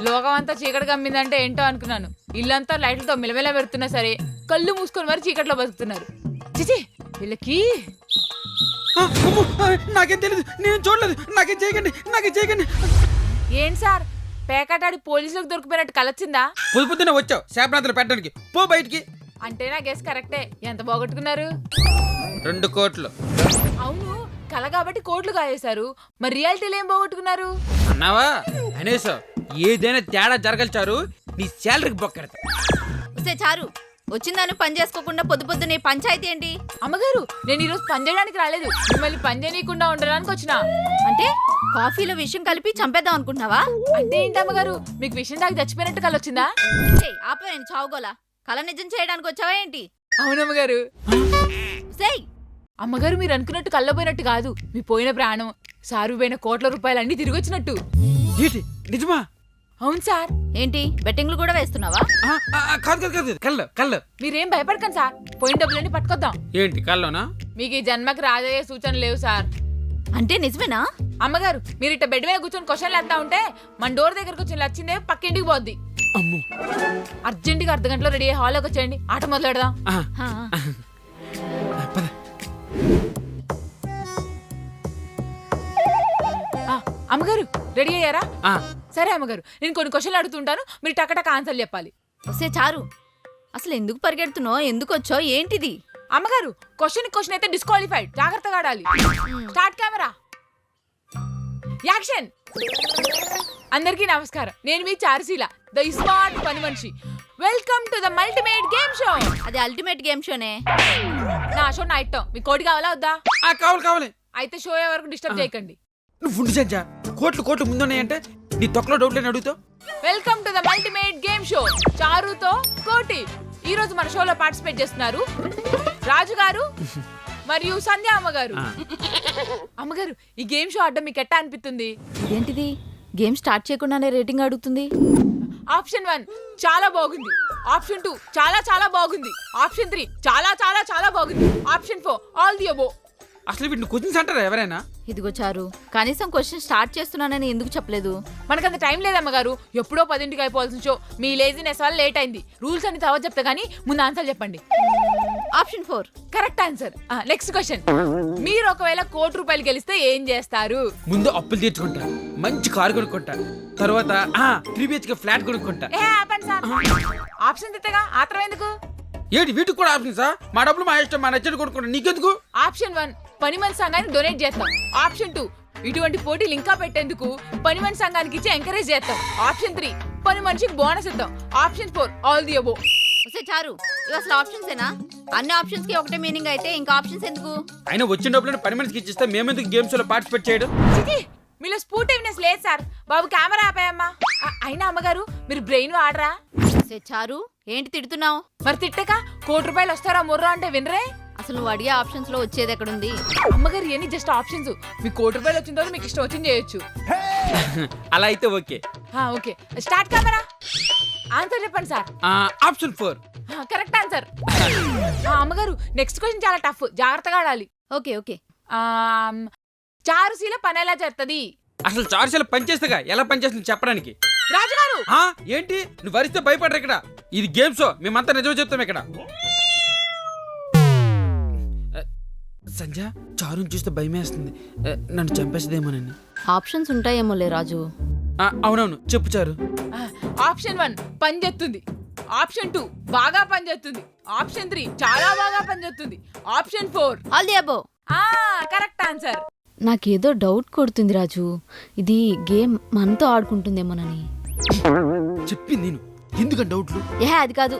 లోకం అంతా చీకటి కమ్మిందంటే ఏంటో అనుకున్నాను. ఇల్లంతా లైట్లతో మిలమిల పెడుతున్నా సరే కళ్ళు మూసుకొని మరి చీకట్లో బతుకుతున్నారు. చిచి వీళ్ళకి నాకేం తెలియదు, నేను చూడలేదు. నాకేం చేయకండి. ఏంటి సార్ పేకాటాడి పోలీసులకు దొరికిపోయినట్టు కలొచ్చిందా? పొద్దున్నే వచ్చావు శాపనాథులు పెట్టడానికి, పో బయటికి. అంటే నా గెస్ కరెక్టే. ఎంత పోగొట్టుకున్నారు? 2 కోట్లు. అవును, కల కాబట్టి కోట్లు కాయేశారు. మరి రియాలిటీలో ఏం పోగొట్టుకున్నారు? అన్నావా అనేసావు. ఏదైనా తేడా జరగల్చారు, నీ శాలరీకి బొక్కెడతా. వస్తే చారు, వచ్చిందాన్ని పని చేసుకోకుండా పొద్దునే పంచాయతీ ఏంటి? అమ్మగారు, నేను ఈరోజు పని చేయడానికి రాలేదు, మిమ్మల్ని పని చేయనీయకుండా ఉండడానికి వచ్చిన. అంటే కాఫీలో విషయం కలిపి చంపేద్దాం అనుకుంటున్నావా? అంటే ఏంటి అమ్మగారు, మీకు విషయం దాకా చచ్చిపోయినట్టు కల వచ్చిందా? ఆపే, నేను చావుగోలా కళ నిజం చేయడానికి వచ్చావా ఏంటి? అవునమ్మగారు. సేయ్ అమ్మగారు, మీరు అనుకున్నట్టు కళ్ళపోయినట్టు కాదు, మీ పోయిన ప్రాణం, సారు పోయిన కోట్ల రూపాయలు అన్ని తిరిగి వచ్చినట్టు. ఏంటి నిజమా? అవును సార్. ఏంటి బెట్టింగ్లు కూడా వేస్తున్నావా? కాదు కళ్ళు. మీరేం భయపడకండి సార్, పోయిన డబ్బులన్నీ పట్టుకొద్దాం. ఏంటి కల్లోనా? మీకు ఈ జన్మకి రాజయ్యే సూచనలు లేవు సార్. అంటే నిజమేనా? అమ్మగారు, మీరు ఇట్ట బెడ్ మీద కూర్చొని క్వశ్చన్లు వేస్తా ఉంటే మన డోర్ దగ్గరకు వచ్చి వచ్చిందే పక్కింటికి పోద్ది. అమ్మో, అర్జెంటుగా అర్ధగంటలో రెడీ అయ్యి హాల్లోకి వచ్చేయండి, ఆట మొదలు పెడదాం. అమ్మగారు రెడీ అయ్యారా? సరే అమ్మగారు, నేను కొన్ని క్వశ్చన్లు అడుగుతుంటాను, మీరు టకటక ఆన్సర్లు చెప్పాలి. వస్తే చారు, అసలు ఎందుకు పరిగెడుతున్నావు? ఎందుకు వచ్చావు? ఏంటిది? అమ్మగారు, క్వశ్చన్ అయితే డిస్క్వాలిఫైడ్, జాగ్రత్తగా ఆడాలి. Start camera, action. అందరికీ నమస్కారం, నేను మీ చారుశీల, ద స్మార్ట్ పని మనిషి. Welcome to the multimate game show. అది అల్టిమేట్ గేమ్ షోనే. నా షో నా ఇట్టం, మీ కోడి కావాలా వద్దా? కావాలి. అయితే షో వరకు డిస్టర్బ్ చేయకండి. నువ్వు ఉండి సంజా, కోట్లు ముందున్నాయంటే నీ తొక్కలో డౌట్లేని అడుగుతావు. Welcome to the multimate game show, చారుతో కోటి. ఈ రోజు మన షోలో పార్టిసిపేట్ చేస్తున్నారు రాజు గారు మరియు సంధ్య అమ్మగారు. అమ్మగారు, ఈ గేమ్ షో ఆడడం మీకు ఎట్టా అనిపిస్తుంది? ఏంటిది, గేమ్ స్టార్ట్ చేయకుండానే రేటింగ్ అడుగుతుంది? ఆప్షన్ 1 చాలా బాగుంది, ఆప్షన్ 2 చాలా బాగుంది, ఆప్షన్ 3 చాలా బాగుంది, ఆప్షన్ 4 ఆల్ ది అబో. అసలు వీటిని క్వశ్చన్స్ అంటారా ఎవరైనా? ఇదిగో చారు, కనీసం క్వశ్చన్ స్టార్ట్ చేస్తున్నానని ఎందుకు చెప్పలేదు? మనకంత టైం లేదమ్మగారు, ఎప్పుడో 10ంటికి అయిపోవాల్సిన షో. మీ లేజినెస్ వల్ల లేట్ అయింది. రూల్స్ అన్ని తర్వాత చెప్తా గానీ ముందు ఆన్సర్ చెప్పండి. Option 4 correct answer. Next question, మీరు ఒకవేళ ₹1,00,00,000 గెలిస్తే ఏం చేస్తారు? ముందు అప్పులు తీర్చుకుంటా, మంచి కారు కొనుక్కుంటా, తర్వాత 3 BHK ఫ్లాట్ కొనుక్కుంటా. ఆపండి సార్, ఆప్షన్ తిత్తగా ఆత్రం ఎందుకు? ఏంటి వీటికి కూడా ఆప్షన్ సార్? మా డబ్బులు మా ఇష్టం, మా నచ్చడు కొనుక్కుంటా, నీకెందుకు? ఆప్షన్ 1 పని మనిషి సంఘానికి డొనేట్ చేస్తాం. ఆప్షన్ 2 ఇటువంటి పోటీలు ఇంకా పెట్టేందుకు పని మనిషి సంఘానికి ఇచ్చి ఎంకరేజ్ చేస్తాం. ఆప్షన్ 3 పని మనిషికి బోనస్ ఇద్దాం. Option 4 all the above. వస్తే చారు, ఇవి అసలు ఆప్షన్స్ ఏనా? అన్ని ఆప్షన్స్ కి ఒకటే మీనింగ్ అయితే ఇంకా ఆప్షన్స్ ఎందుకు? అయినా వచ్చిన డబ్బులను పని మనిషికి ఇచ్చిస్తే మేమెందుకు గేమ్స్ లో పార్టిసిపేట్ చేయడం? మీలో స్పోర్టివ్నెస్ లేదు సార్. బాబు కెమెరా ఆపాయమ్మా. అయినా అమ్మగారు, మీరు బ్రెయిన్ వాడరా? వస్తే చారు, ఏంటి తిడుతున్నావు? మరి తిట్టక ₹1,00,00,000 వస్తారా ముర్రా అంటే వినరే? అసలు నువ్వు అడిగే ఆప్షన్స్ లో వచ్చేది ఎక్కడుంది? అమ్మగారు, ఇవన్నీ జస్ట్ ఆప్షన్స్. మీకు ₹1,00,00,000 వచ్చిన తర్వాత మీకు ఇష్టం వచ్చింది చేయొచ్చు. అలా అయితే okay. Okay, start camera. Answer చెప్పండి సార్. Option 4 correct answer. అమ్మగారు, నెక్స్ట్ క్వశ్చన్ చాలా టఫ్, జాగ్రత్తగా ఆడాలి. ఓకే. చారుశీల పని ఎలా చేస్తుంది? అసలు చారుశీల పనిచేస్తేగా ఎలా పనిచేస్తుంది చెప్పడానికి. రాజుగారు, ఏంటి నువ్వు వరిస్తే భయపడరు ఇక్కడ. ఇది గేమ్ షో, మేమంతా నిజం చెప్తాం ఇక్కడ. సంధ్య, చారుని చూస్తే భయమేస్తుంది, నన్ను చంపేసేదేమోనని. ఆప్షన్స్ ఉంటాయేమోలే రాజు. అవునవును, చెప్పు చారు. ఆప్షన్ 1 పని చేస్తుంది, ఆప్షన్ 2 బాగా పని చేస్తుంది, ఆప్షన్ 3 చాలా బాగా పని చేస్తుంది, option 4 all the above. Correct answer. నాకేదో డౌట్ కొడుతుంది రాజు, ఇది గేమ్ మనతో ఆడుకుంటుందేమోనని. చెప్పింది నేను, ఎందుకని డౌట్లు? అది కాదు,